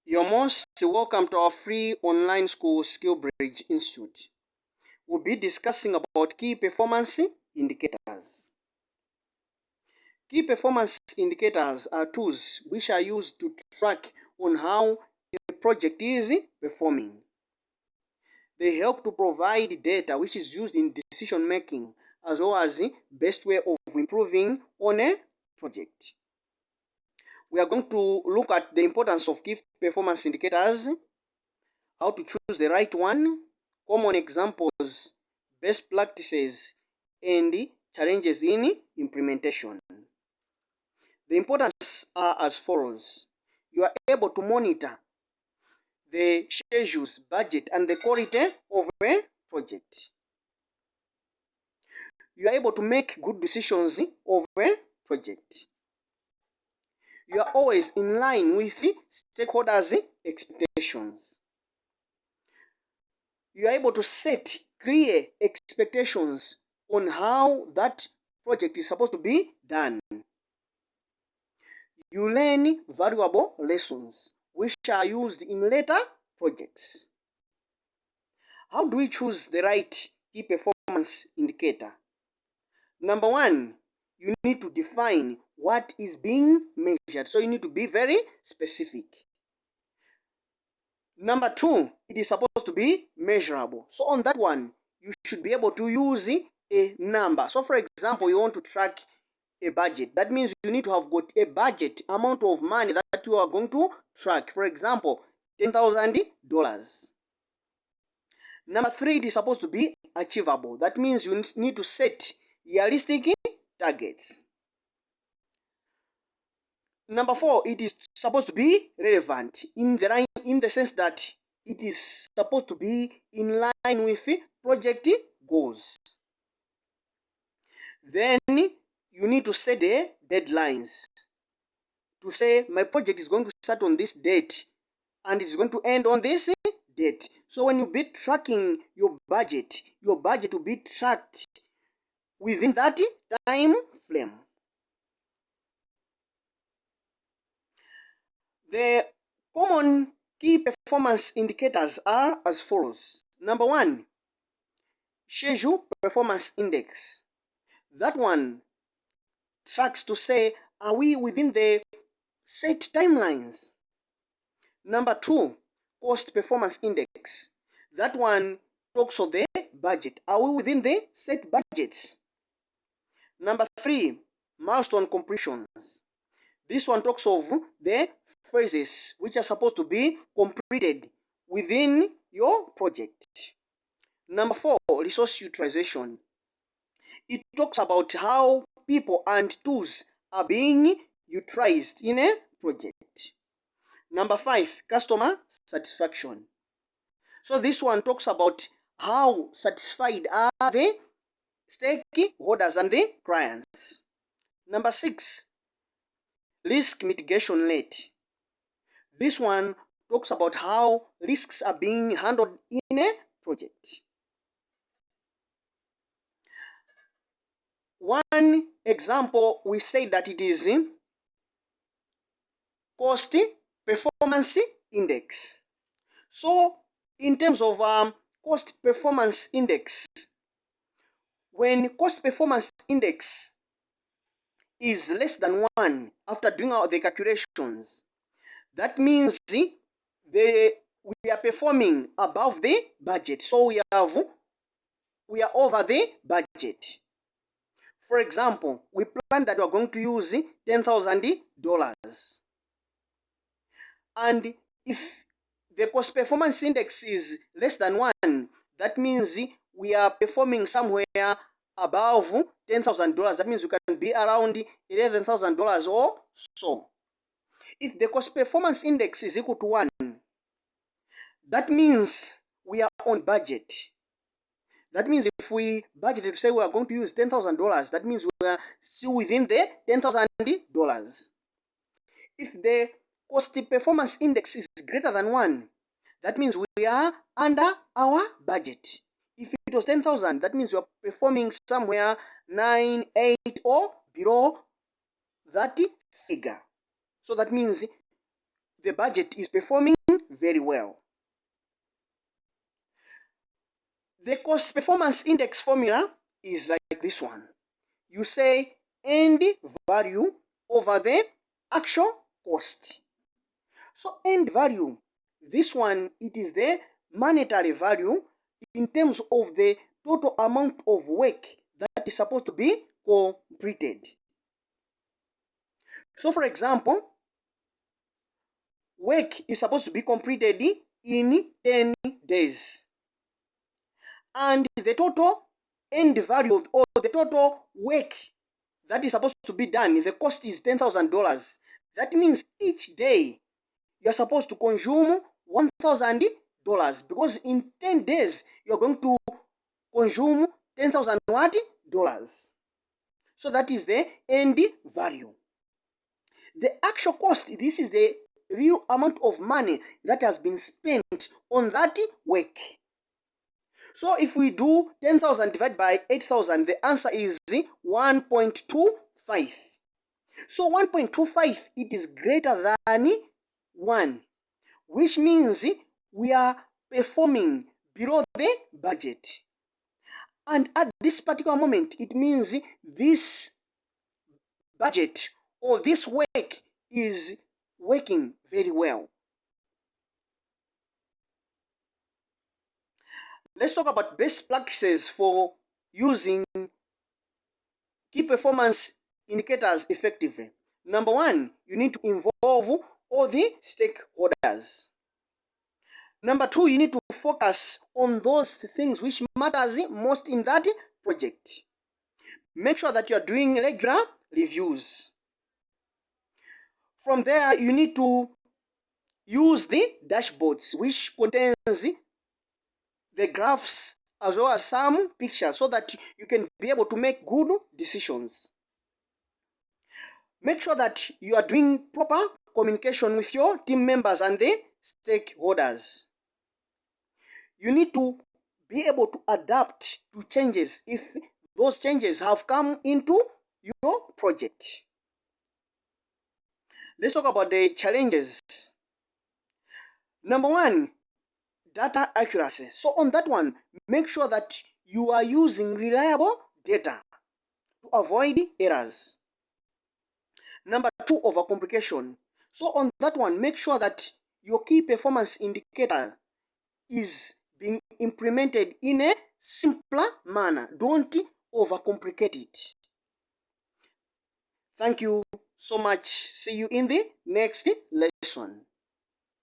You're most welcome to our free online school SkillBridge Institute. We'll be discussing about key performance indicators. Key performance indicators are tools which are used to track on how a project is performing. They help to provide data which is used in decision making as well as the best way of improving on a project. We are going to look at the importance of key performance indicators, how to choose the right one, common examples, best practices, and challenges in implementation. The importance are as follows. You are able to monitor the schedules, budget, and the quality of a project. You are able to make good decisions of a project. You are always in line with stakeholders' expectations. You are able to set clear expectations on how that project is supposed to be done. You learn valuable lessons which are used in later projects. How do we choose the right key performance indicator? Number one, you need to define what is being measured. So you need to be very specific. Number two, it is supposed to be measurable. So on that one, you should be able to use a number. So for example, you want to track a budget. That means you need to have got a budget amount of money that you are going to track. For example, $10,000. Number three, it is supposed to be achievable. That means you need to set realistic targets. Number four, it is supposed to be relevant in the sense that it is supposed to be in line with project goals. Then you need to set the deadlines to say my project is going to start on this date and it is going to end on this date. So when you be tracking your budget will be tracked within that time frame. The common key performance indicators are as follows. Number one, schedule performance index. That one tracks to say, are we within the set timelines? Number two, cost performance index. That one talks of the budget. Are we within the set budgets? Number three, milestone completions. This one talks of the phases which are supposed to be completed within your project. Number four, resource utilization. It talks about how people and tools are being utilized in a project. Number five, customer satisfaction. So this one talks about how satisfied are the stakeholders and the clients. Number six, risk mitigation rate. This one talks about how risks are being handled in a project. One example, we say that it is cost performance index. So in terms of cost performance index, when cost performance index is less than 1 after doing out the calculations, that means we are performing above the budget. So we are over the budget. For example, we plan that we are going to use $10,000. And if the cost performance index is less than 1, that means we are performing somewhere above $10,000. That means we can be around $11,000 or so. If the cost performance index is equal to 1, that means we are on budget. That means if we budgeted to say we are going to use $10,000, that means we are still within the $10,000. If the cost performance index is greater than 1, that means we are under our budget. If it was 10,000, that means you are performing somewhere 9, 8 or below that figure. So that means the budget is performing very well. The cost performance index formula is like this one. You say end value over the actual cost. So end value, this one, it is the monetary value in terms of the total amount of work that is supposed to be completed. So for example, work is supposed to be completed in 10 days. And the total end value or the total work that is supposed to be done, the cost is $10,000. That means each day you are supposed to consume $1,000 because in 10 days you are going to consume 10,000 dollars. So that is the end value. The actual cost, this is the real amount of money that has been spent on that work. So if we do 10,000 divided by 8,000, the answer is 1.25. So 1.25, it is greater than 1, which means we are performing below the budget. And at this particular moment, it means this budget or this work is working very well. Let's talk about best practices for using key performance indicators effectively. Number one, you need to involve all the stakeholders. Number two, you need to focus on those things which matters most in that project. Make sure that you are doing regular reviews. From there, you need to use the dashboards, which contains the graphs as well as some pictures so that you can be able to make good decisions. Make sure that you are doing proper communication with your team members and the stakeholders. You need to be able to adapt to changes if those changes have come into your project. Let's talk about the challenges. Number one, data accuracy. So on that one, make sure that you are using reliable data to avoid errors. Number two, overcomplication. So on that one, make sure that your key performance indicator is being implemented in a simpler manner. Don't overcomplicate it. Thank you so much. See you in the next lesson.